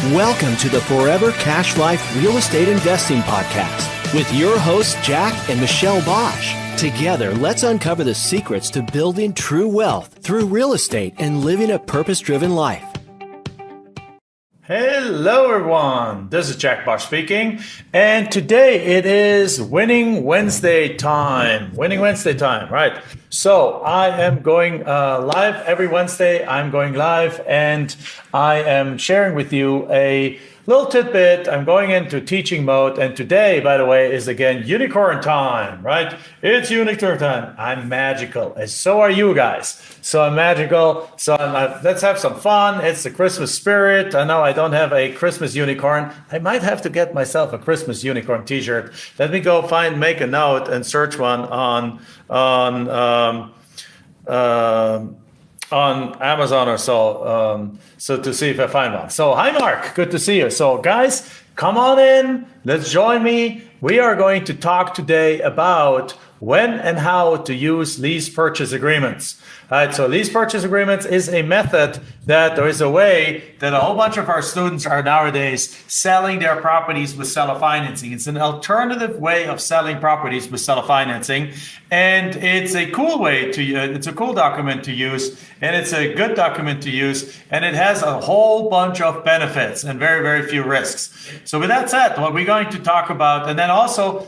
Welcome to the Forever Cash Life Real Estate Investing Podcast with your hosts, Jack and Michelle Bosch. Together, let's uncover the secrets to building true wealth through real estate and living a purpose-driven life. Hello everyone, this is Jack Bosch speaking, and today it is Winning Wednesday time. Winning Wednesday time, right? So I am going live every Wednesday. I'm going live and I am sharing with you a little tidbit. I'm going into teaching mode, and today, by the way, is again unicorn time, right? It's unicorn time. I'm magical, and so are you guys. So I'm magical. So let's have some fun. It's the Christmas spirit. I know I don't have a Christmas unicorn. I might have to get myself a Christmas unicorn T-shirt. Let me go make a note and search one on Amazon or so to see if I find one. So hi Mark, good to see you. So guys, come on in, let's join me. We are going to talk today about when and how to use lease purchase agreements. All right, so lease purchase agreements is a method that there is a way that a whole bunch of our students are nowadays selling their properties with seller financing. It's an alternative way of selling properties with seller financing, and it's a cool way to it's a cool document to use, and it's a good document to use, and it has a whole bunch of benefits and very, very few risks. So with that said, what we're going to talk about, and then also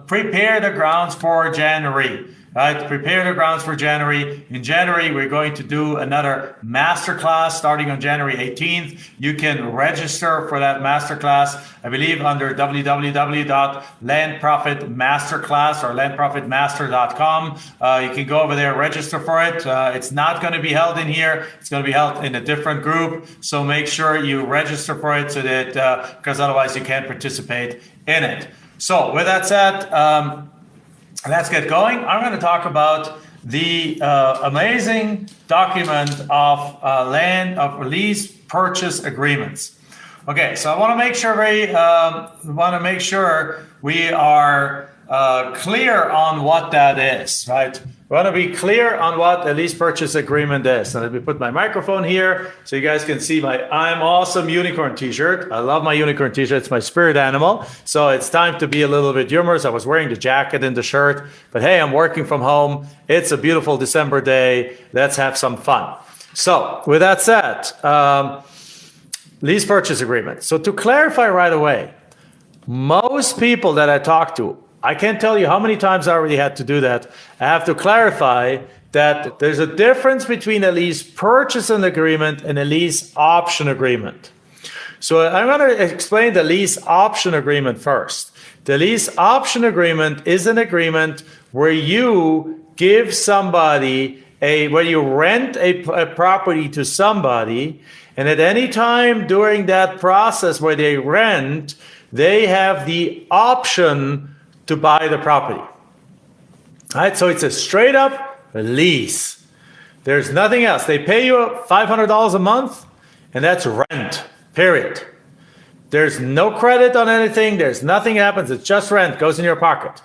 prepare the grounds for January. Right, prepare the grounds for January. In January, we're going to do another masterclass starting on January 18th. You can register for that masterclass, I believe, under www.landprofitmasterclass or landprofitmaster.com. You can go over there, register for it. It's not going to be held in here. It's going to be held in a different group. So make sure you register for it so that, because otherwise you can't participate in it. So with that said, let's get going. I'm going to talk about the amazing document of lease purchase agreements. Okay, so I want to make sure we are clear on what that is, right? We want to be clear on what a lease purchase agreement is. So let me put my microphone here so you guys can see my I'm Awesome Unicorn t-shirt. I love my unicorn t-shirt. It's my spirit animal. So it's time to be a little bit humorous. I was wearing the jacket and the shirt, but hey, I'm working from home. It's a beautiful December day. Let's have some fun. So with that said, lease purchase agreement. So to clarify right away, most people that I talk to, I can't tell you how many times I already had to do that. I have to clarify that there's a difference between a lease purchase agreement and a lease option agreement. So I'm going to explain the lease option agreement first. The lease option agreement is an agreement where you give somebody where you rent a property to somebody, and at any time during that process where they rent, they have the option to buy the property. All right, so it's a straight up lease. There's nothing else. They pay you $500 a month, and that's rent, period. There's no credit on anything. There's nothing happens. It's just rent, goes in your pocket.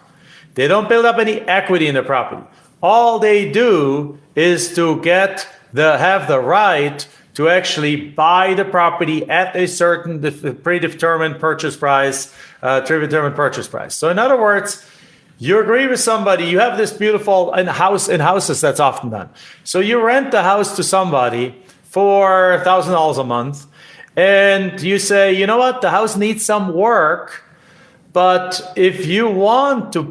They don't build up any equity in the property. All they do is to have the right to actually buy the property at a certain predetermined purchase price, So in other words, you agree with somebody, you have this beautiful, in houses that's often done. So you rent the house to somebody for $1,000 a month, and you say, you know what, the house needs some work, but if you want to,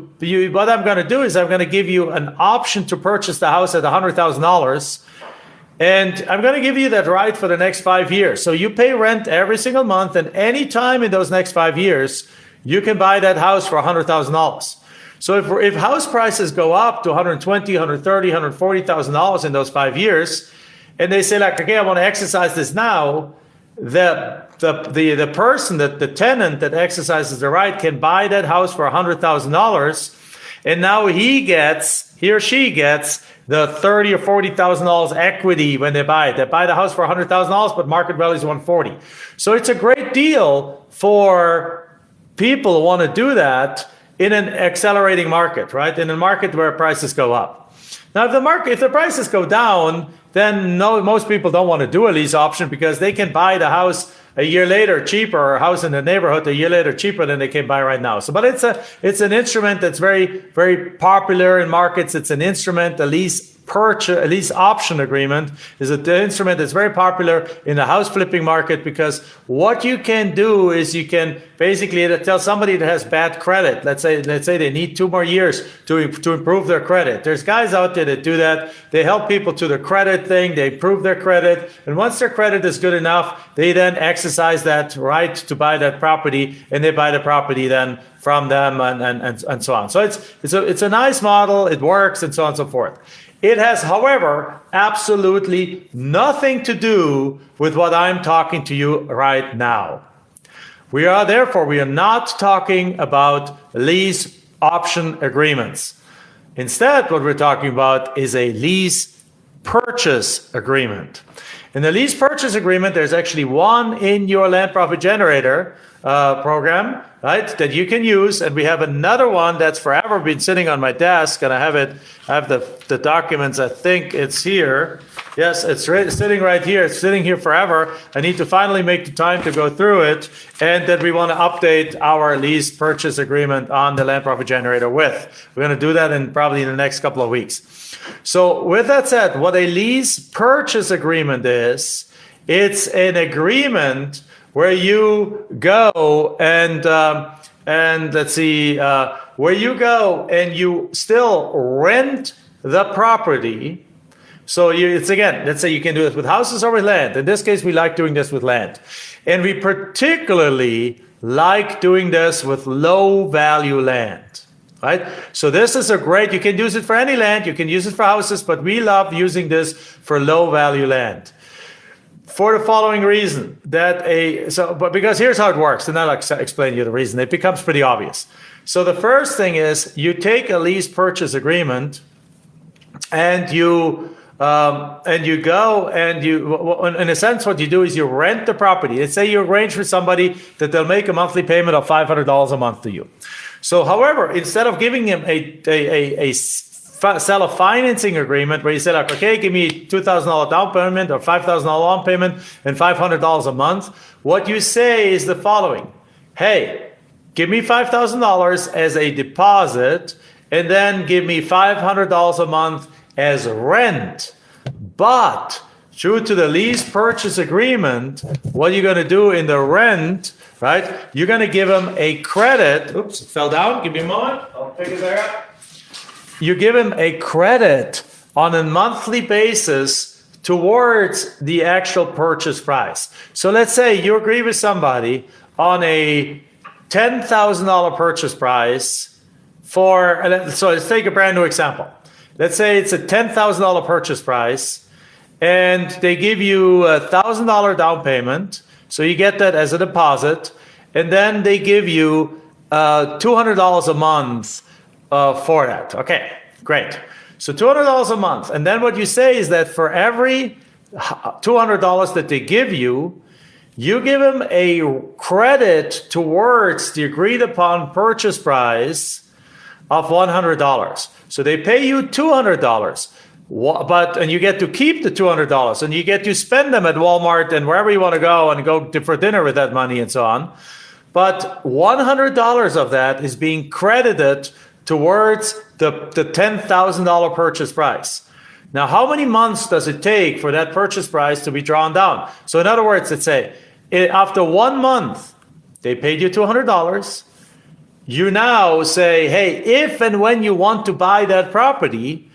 what I'm going to do is I'm going to give you an option to purchase the house at $100,000. And I'm going to give you that right for the next 5 years. So you pay rent every single month, and any time in those next 5 years, you can buy that house for $100,000. So if house prices go up to $120,000, $130,000, $140,000 in those 5 years, and they say like, okay, I want to exercise this now, the person, the tenant that exercises the right can buy that house for $100,000, and now he or she gets the $30,000 or $40,000 equity when they buy it. They buy the house for $100,000, but market value is $140,000. So it's a great deal for people who want to do that in an accelerating market, right? In a market where prices go up. Now, if the prices go down, then most people don't want to do a lease option because they can buy the house a year later cheaper, or a house in the neighborhood a year later cheaper than they can buy right now. So, but it's an instrument that's very, very popular in markets. It's an instrument, a lease option agreement is an instrument that's very popular in the house flipping market, because what you can do is you can basically tell somebody that has bad credit, let's say they need 2 more years to improve their credit. There's guys out there that do that. They help people to the credit thing, they improve their credit, and once their credit is good enough, they then exercise that right to buy that property, and they buy the property then from them, and so on. So it's a nice model, it works, and so on and so forth. It has, however, absolutely nothing to do with what I'm talking to you right now. We are not talking about lease option agreements. Instead, what we're talking about is a lease purchase agreement. In the lease purchase agreement, there's actually one in your land profit generator program, right, that you can use, and we have another one that's forever been sitting on my desk, and I have the documents. I think it's here. Yes, it's sitting right here. It's sitting here forever. I need to finally make the time to go through it, and that we want to update our lease purchase agreement on the land profit generator with. We're going to do that probably in the next couple of weeks. So with that said, what a lease purchase agreement is, it's an agreement where you go and let's see, where you go and you still rent the property. So let's say you can do this with houses or with land. In this case, we like doing this with land. And we particularly like doing this with low value land. Right? So this is you can use it for any land, you can use it for houses, but we love using this for low value land. For the following reason, because here's how it works, and I'll explain to you the reason. It becomes pretty obvious. So the first thing is you take a lease purchase agreement, and you go and in a sense, what you do is you rent the property. Let's say you arrange for somebody that they'll make a monthly payment of $500 a month to you. So, however, instead of giving him a seller financing agreement where you say, like, okay, give me $2,000 down payment or $5,000 down payment and $500 a month, what you say is the following: hey, give me $5,000 as a deposit, and then give me $500 a month as rent. But due to the lease purchase agreement, what you're going to do in the rent, right, you're going to give them a credit. Oops, it fell down. Give me a moment. I'll pick it there up. You give them a credit on a monthly basis towards the actual purchase price. So let's say you agree with somebody on a $10,000 purchase price so let's take a brand new example. Let's say it's a $10,000 purchase price, and they give you a $1,000 down payment. So you get that as a deposit, and then they give you $200 a month for that. Okay, great. So $200 a month. And then what you say is that for every $200 that they give you, you give them a credit towards the agreed upon purchase price of $100. So they pay you $200. And you get to keep the $200, and you get to spend them at Walmart and wherever you want to go, and go for dinner with that money and so on. But $100 of that is being credited towards the $10,000 purchase price. Now, how many months does it take for that purchase price to be drawn down? So in other words, let's say after 1 month, they paid you $200. You now say, hey, if and when you want to buy that property,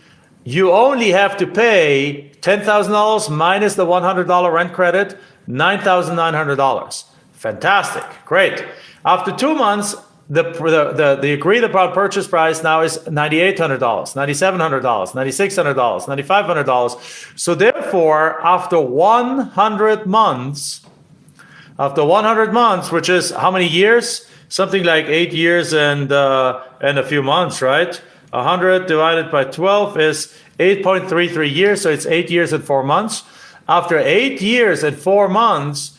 you only have to pay $10,000 minus the $100 rent credit, $9,900. Fantastic, great. After 2 months, the agreed upon purchase price now is $9,800, $9,700, $9,600, $9,500. So therefore, after 100 months, which is how many years? Something like 8 years and a few months, right? 100 divided by 12 is 8.33 years, so it's 8 years and 4 months. After 8 years and 4 months,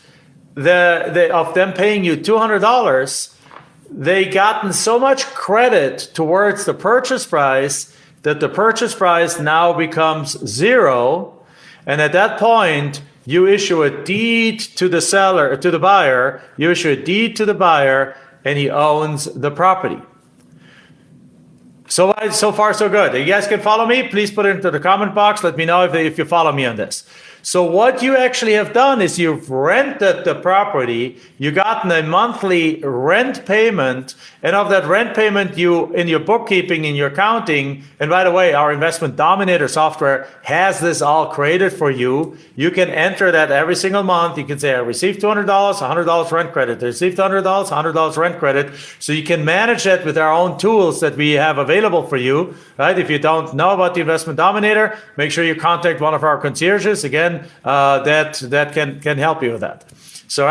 of them paying you $200, they gotten so much credit towards the purchase price that the purchase price now becomes zero. And at that point, you issue a deed to the seller, to the buyer, you issue a deed to the buyer, and he owns the property. So far, so good. You guys can follow me? Please put it into the comment box. Let me know if you follow me on this. So what you actually have done is you've rented the property, you gotten a monthly rent payment, and of that rent payment, you, in your bookkeeping, in your accounting, and by the way, our investment dominator software has this all created for you. You can enter that every single month. You can say, I received $200, $100 rent credit. I received $100, $100 rent credit. So you can manage that with our own tools that we have available for you, right? If you don't know about the investment dominator, make sure you contact one of our concierges. Again, that can help you with that. So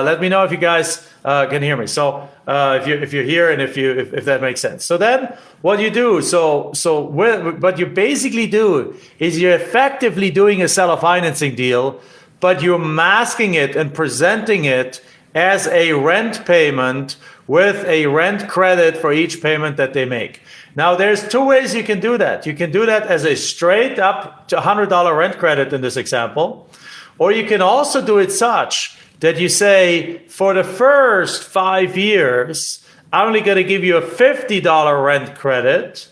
let me know if you guys can hear me. So if you're here and if that makes sense. So then what you do, what you basically do is you're effectively doing a seller financing deal, but you're masking it and presenting it as a rent payment with a rent credit for each payment that they make. Now, there's two ways you can do that. You can do that as a straight up to $100 rent credit in this example, or you can also do it such that you say, for the first 5 years, I'm only going to give you a $50 rent credit,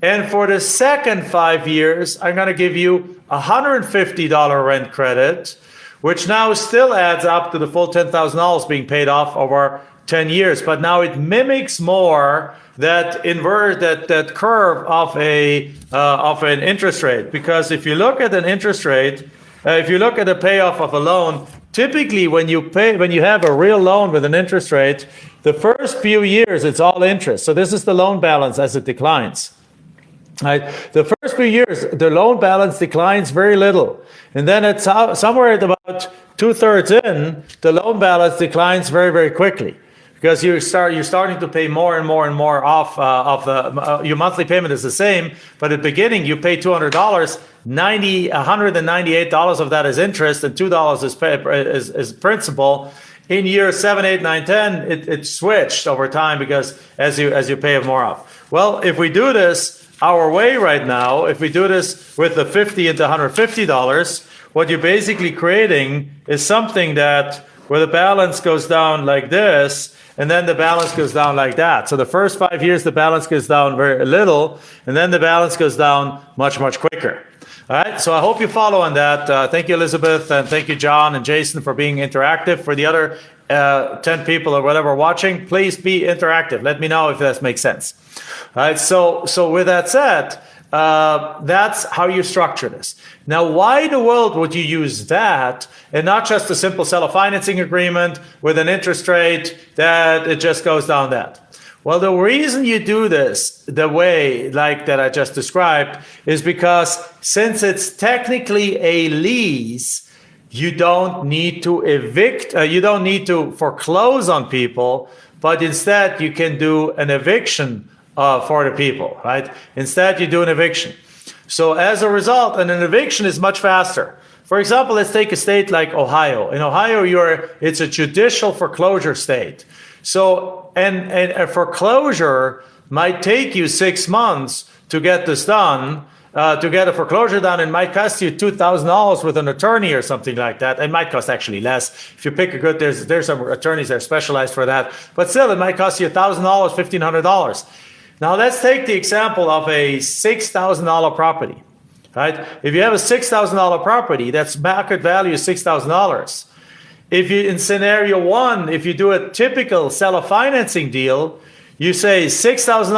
and for the second 5 years, I'm going to give you a $150 rent credit, which now still adds up to the full $10,000 being paid off over 10 years. But now it mimics more that curve of an interest rate. Because if you look at an interest rate, if you look at the payoff of a loan, typically when you have a real loan with an interest rate, the first few years it's all interest. So this is the loan balance as it declines. Right? The first few years, the loan balance declines very little. And then it's somewhere at about 2/3 in, the loan balance declines very, very quickly. Because you're starting to pay more and more and more off your monthly payment is the same, but at the beginning you pay $200, $198 of that is interest, and $2 is principal. In year 7, 8, 9, 10, it switched over time because as you pay more off. Well, if we do this our way right now, if we do this with the $50 into $150, what you're basically creating is something that where the balance goes down like this, and then the balance goes down like that. So the first 5 years, the balance goes down very little, and then the balance goes down much, much quicker. All right, so I hope you follow on that. Thank you, Elizabeth, and thank you, John and Jason, for being interactive. For the other 10 people or whatever watching, please be interactive. Let me know if that makes sense. All right, so with that said, that's how you structure this. Now, why in the world would you use that and not just a simple seller financing agreement with an interest rate that it just goes down that? Well, the reason you do this the way like that I just described is because since it's technically a lease, you don't need to evict, you don't need to foreclose on people, but instead you can do an eviction for the people, right? Instead, you do an eviction. So as a result, and an eviction is much faster. For example, let's take a state like Ohio. In Ohio, it's a judicial foreclosure state. So, and a foreclosure might take you 6 months to get this done. To get a foreclosure done, it might cost you $2,000 with an attorney or something like that. It might cost actually less. If you pick a good, there's some attorneys that are specialized for that. But still, it might cost you $1,000, $1,500. Now let's take the example of a $6,000 property, right? If you have a $6,000 property, that's market value is $6,000. If you, in scenario one, if you do a typical seller financing deal, you say $6,000,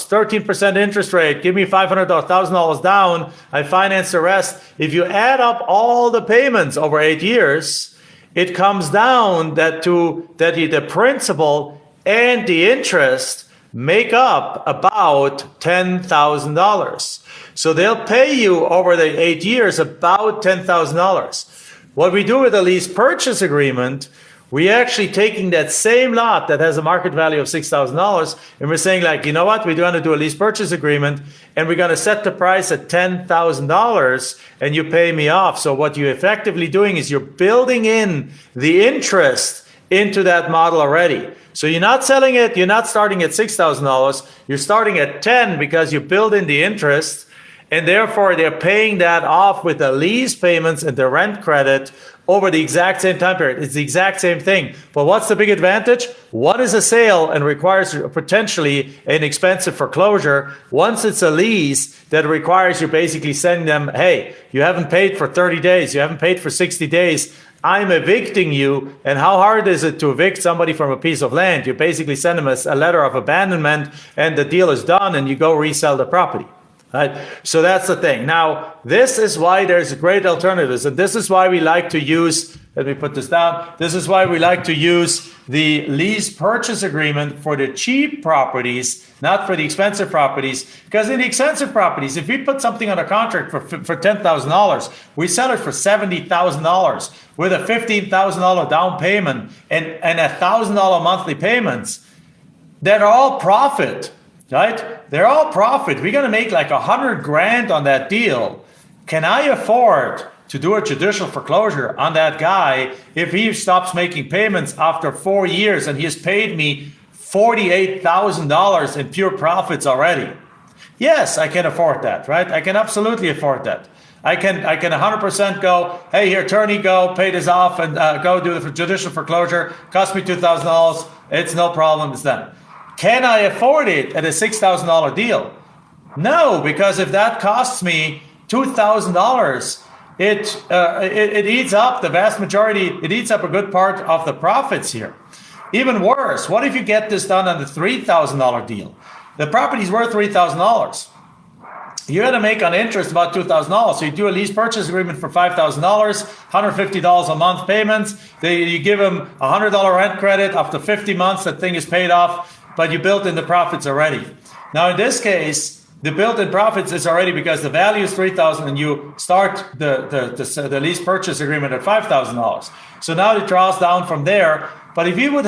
13% interest rate, give me $500, $1,000 down, I finance the rest. If you add up all the payments over 8 years, it comes down that the principal and the interest make up about $10,000. So they'll pay you over the 8 years about $10,000. What we do with a lease purchase agreement, we actually taking that same lot that has a market value of $6,000 and we're saying like, you know what, we're going to do a lease purchase agreement and we're going to set the price at $10,000 and you pay me off. So what you're effectively doing is you're building in the interest into that model already. So you're not selling it, you're not starting at $6,000, you're starting at 10 because you build in the interest. And therefore, they're paying that off with the lease payments and the rent credit over the exact same time period. It's the exact same thing. But what's the big advantage? One is a sale and requires potentially an expensive foreclosure. Once it's a lease that requires you basically sending them, hey, you haven't paid for 30 days, you haven't paid for 60 days, I'm evicting you. And how hard is it to evict somebody from a piece of land? You basically send them a letter of abandonment and the deal is done and you go resell the property. Right? So that's the thing. Now, this is why there's great alternatives. And this is why we like to use, let me put this down. This is why we like to use the lease purchase agreement for the cheap properties, not for the expensive properties. Because in the expensive properties, if we put something on a contract for $10,000, we sell it for $70,000 with a $15,000 down payment and $1,000 monthly payments. They're all profit. Right? They're all profit. We're going to make like $100,000 on that deal. Can I afford to do a judicial foreclosure on that guy if he stops making payments after 4 years and he has paid me $48,000 in pure profits already? Yes, I can afford that, right? I can absolutely afford that. I can 100% go, hey, here, attorney, go, pay this off and go do the judicial foreclosure. Cost me $2,000. It's no problem. It's done. Can I afford it at a $6,000 deal? No, because if that costs me $2,000, it eats up the vast majority, it eats up a good part of the profits here. Even worse, what if you get this done on the $3,000 deal? The property's worth $3,000. You're going to make on interest about $2,000. So you do a lease purchase agreement for $5,000, $150 a month payments. You give them a $100 rent credit after 50 months. That thing is paid off. But you built in the profits already. Now, in this case, the built-in profits is already because the value is $3,000 and you start the lease purchase agreement at $5,000. So now it draws down from there. But if you would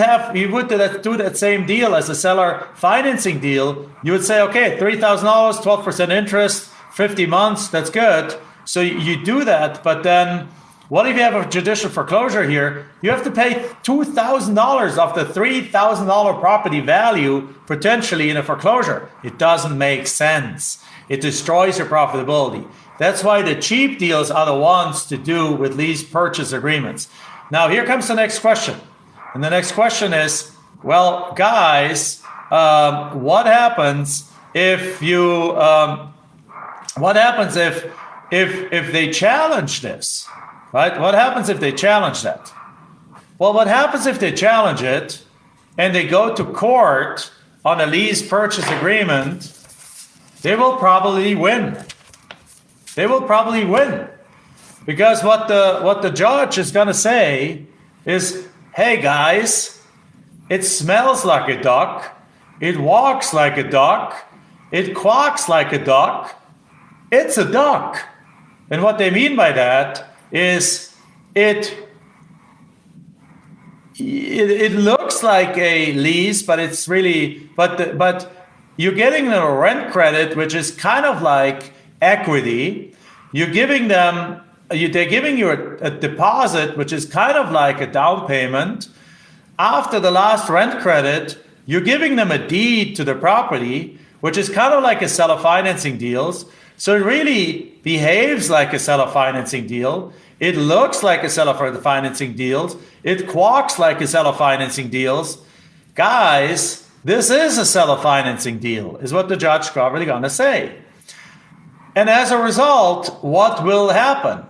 do that same deal as a seller financing deal, you would say, okay, $3,000, 12% interest, 50 months, that's good. So you do that, but then what if you have a judicial foreclosure here? You have to pay $2,000 of the $3,000 property value potentially in a foreclosure. It doesn't make sense. It destroys your profitability. That's why the cheap deals are the ones to do with lease purchase agreements. Now, here comes the next question. And the next question is, well, guys, what happens if you, what happens if they challenge this? Right? What happens if they challenge that? Well, what happens if they challenge it and they go to court on a lease purchase agreement? They will probably win. They will probably win. Because what the judge is going to say is, hey guys, it smells like a duck, it walks like a duck, it quacks like a duck, it's a duck. And what they mean by that is it looks like a lease, but it's really, but you're getting them a rent credit, which is kind of like equity. You're giving them, they're giving you a deposit, which is kind of like a down payment. After the last rent credit, you're giving them a deed to the property, which is kind of like a seller financing deals. So it really behaves like a seller financing deal. It looks like a seller financing deals. It quacks like a seller financing deals. Guys, this is a seller financing deal, is what the judge is probably going to say. And as a result, what will happen?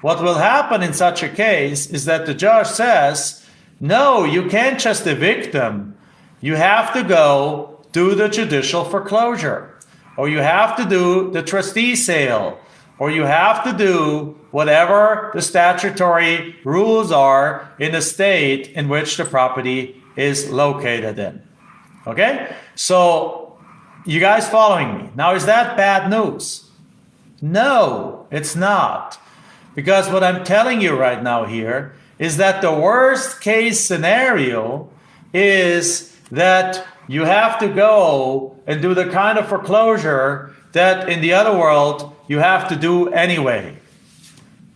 What will happen in such a case is that the judge says, no, you can't just evict them. You have to go do the judicial foreclosure. Or you have to do the trustee sale, or you have to do whatever the statutory rules are in the state in which the property is located in. Okay? So, you guys following me? Now, is that bad news? No, it's not. Because what I'm telling you right now here is that the worst case scenario is that you have to go and do the kind of foreclosure that in the other world you have to do anyway.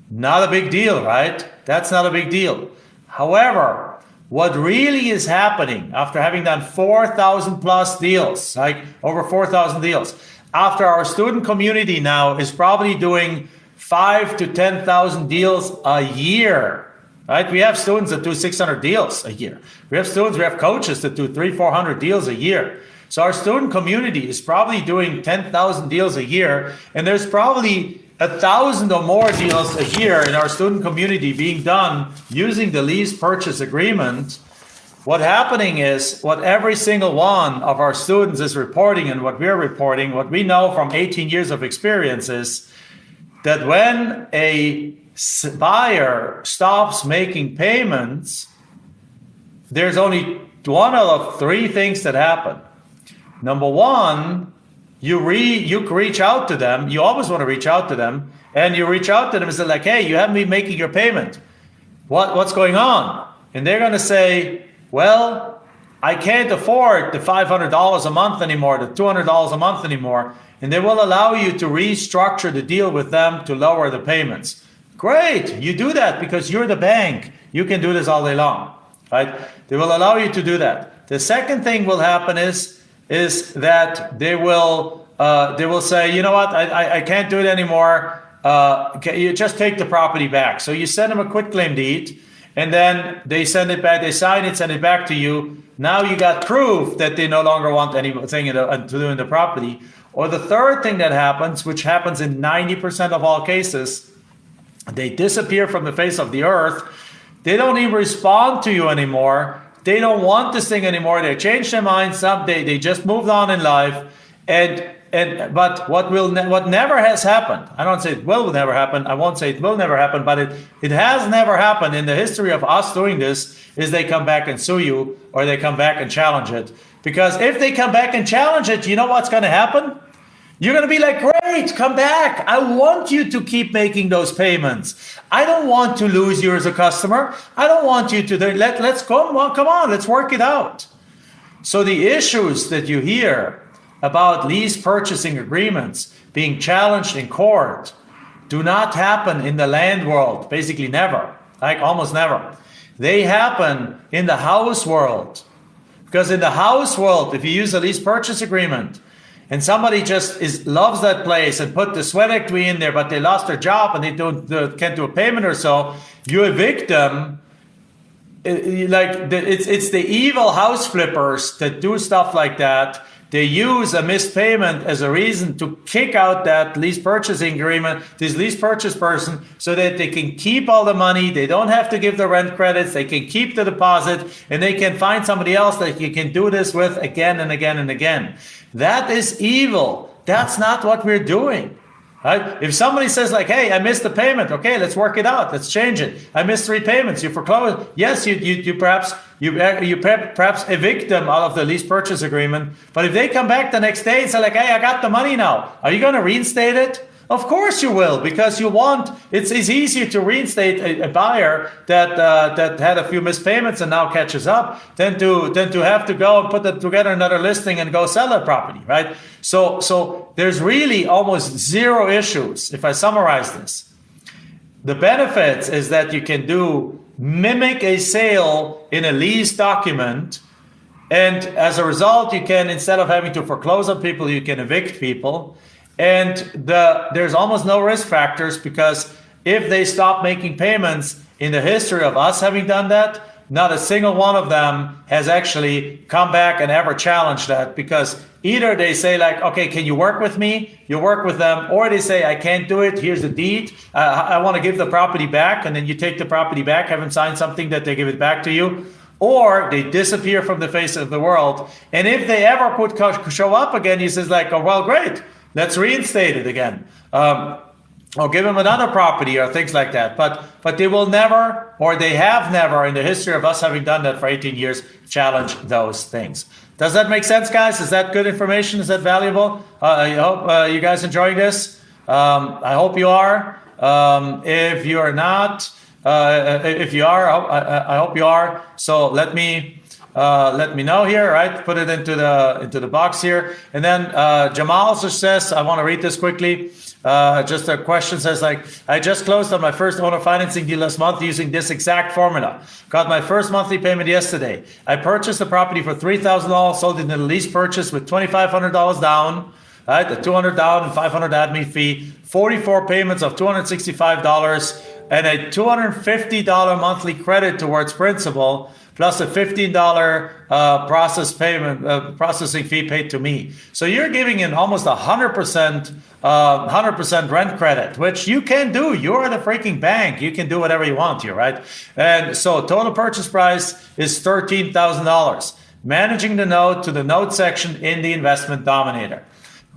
Not a big deal, right? That's not a big deal. However, what really is happening after having done 4,000 plus deals, like over 4,000 deals, after our student community now is probably doing 5 to 10,000 deals a year, right? We have students that do 600 deals a year. We have coaches that do 300-400 deals a year. So our student community is probably doing 10,000 deals a year, and there's probably 1,000 or more deals a year in our student community being done using the lease purchase agreement. What happening is what every single one of our students is reporting and what we're reporting, what we know from 18 years of experience is that when a buyer stops making payments, there's only one out of three things that happen. Number one, you reach out to them. You always want to reach out to them, and you reach out to them and say like, "Hey, you haven't been making your payment. What's going on?" And they're going to say, "Well, I can't afford the $500 a month anymore, the $200 a month anymore." And they will allow you to restructure the deal with them to lower the payments. Great, you do that because you're the bank. You can do this all day long, right? They will allow you to do that. The second thing will happen is that they will say, "You know what? I can't do it anymore. You just take the property back." So you send them a quitclaim deed, and then they send it back. They sign it, send it back to you. Now you got proof that they no longer want anything to do in the property. Or the third thing that happens, which happens in 90% of all cases, they disappear from the face of the earth. They don't even respond to you anymore. They don't want this thing anymore. They changed their minds. They just moved on in life. But what never has happened, I don't say it will never happen. I won't say it will never happen, but it has never happened in the history of us doing this, is they come back and sue you or they come back and challenge it. Because if they come back and challenge it, you know what's going to happen? You're going to be like, "Great, come back. I want you to keep making those payments. I don't want to lose you as a customer. I don't want you to, let's come on, let's work it out." So the issues that you hear about lease purchasing agreements being challenged in court do not happen in the land world, basically never, like almost never. They happen in the house world. Because in the house world, if you use a lease purchase agreement, and somebody just loves that place and put the sweat equity in there, but they lost their job and they can't do a payment or so, you evict them. It's the evil house flippers that do stuff like that. They use a missed payment as a reason to kick out that lease purchasing agreement, this lease purchase person, so that they can keep all the money. They don't have to give the rent credits. They can keep the deposit, and they can find somebody else that you can do this with again and again and again. That is evil. That's not what we're doing. Right? If somebody says like, "Hey, I missed the payment. Okay, let's work it out. Let's change it. I missed 3 payments. You foreclose." Yes, you perhaps evict them out of the lease purchase agreement. But if they come back the next day and say like, "Hey, I got the money now. Are you going to reinstate it?" Of course you will, because it's easier to reinstate a buyer that had a few missed payments and now catches up than to have to go and put together another listing and go sell that property, right? So there's really almost zero issues if I summarize this. The benefits is that you can mimic a sale in a lease document, and as a result, you can, instead of having to foreclose on people, you can evict people. And there's almost no risk factors, because if they stop making payments in the history of us having done that, not a single one of them has actually come back and ever challenged that, because either they say like, "Okay, can you work with me?" You work with them, or they say, "I can't do it. Here's the deed. I want to give the property back," and then you take the property back, haven't signed something that they give it back to you. Or they disappear from the face of the world. And if they ever show up again, he says like, "Oh, well, great. Let's reinstate it again." Or give them another property or things like that. But they will never, or they have never in the history of us having done that for 18 years, challenge those things. Does that make sense, guys? Is that good information? Is that valuable? I hope you guys enjoying this. I hope you are. If you are not, if you are, I hope you are. So let me know here, right? Put it into the box here. And then Jamal also says, I want to read this quickly. Just a question says like, "I just closed on my first owner financing deal last month using this exact formula. Got my first monthly payment yesterday. I purchased the property for $3,000, sold it in a lease purchase with $2,500 down. right? The $200 down and $500 admin fee, 44 payments of $265, and a $250 monthly credit towards principal, plus a $15 processing fee paid to me. So you're giving in almost 100% rent credit, which you can do. You're the freaking bank. You can do whatever you want here, right? And so total purchase price is $13,000. Managing the note to the note section in the investment dominator.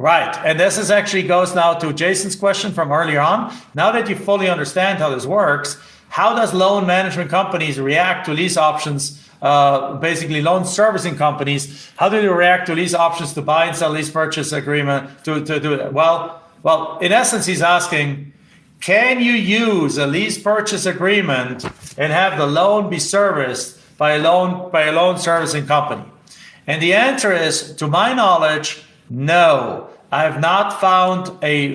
Right, and this is actually goes now to Jason's question from earlier on. Now that you fully understand how this works, how does loan management companies react to lease options, basically loan servicing companies? How do they react to lease options to buy and sell lease purchase agreement to do it? Well, in essence, he's asking, can you use a lease purchase agreement and have the loan be serviced by a loan servicing company? And the answer is, to my knowledge, no. I have not found a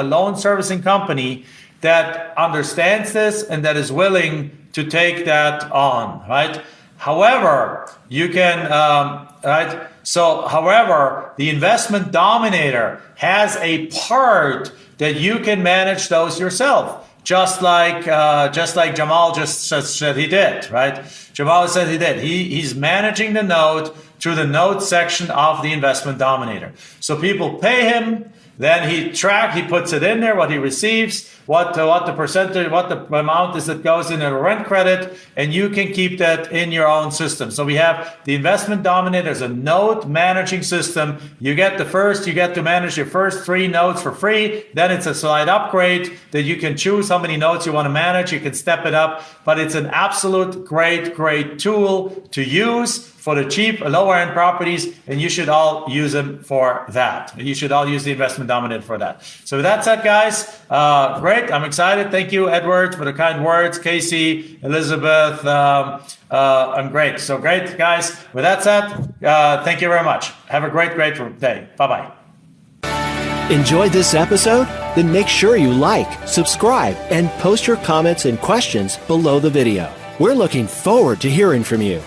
loan servicing company that understands this and that is willing to take that on, right? However, you can, right? So, however, the investment dominator has a part that you can manage those yourself. Just like Jamal just said he did, right? Jamal said he did. He's managing the note through the note section of the investment dominator. So people pay him, then he puts it in there, what he receives, what the percentage, what the amount is that goes in a rent credit, and you can keep that in your own system. So we have the investment dominator as a note managing system. You get to manage your first 3 notes for free. Then it's a slight upgrade that you can choose how many notes you want to manage. You can step it up, but it's an absolute great tool to use for the cheap, lower end properties, and you should all use them for that. You should all use the investment dominator for that. So with that said, guys, great. I'm excited. Thank you, Edward, for the kind words. Casey, Elizabeth, I'm great. So great, guys. With that said, thank you very much. Have a great day. Bye-bye. Enjoyed this episode? Then make sure you like, subscribe, and post your comments and questions below the video. We're looking forward to hearing from you.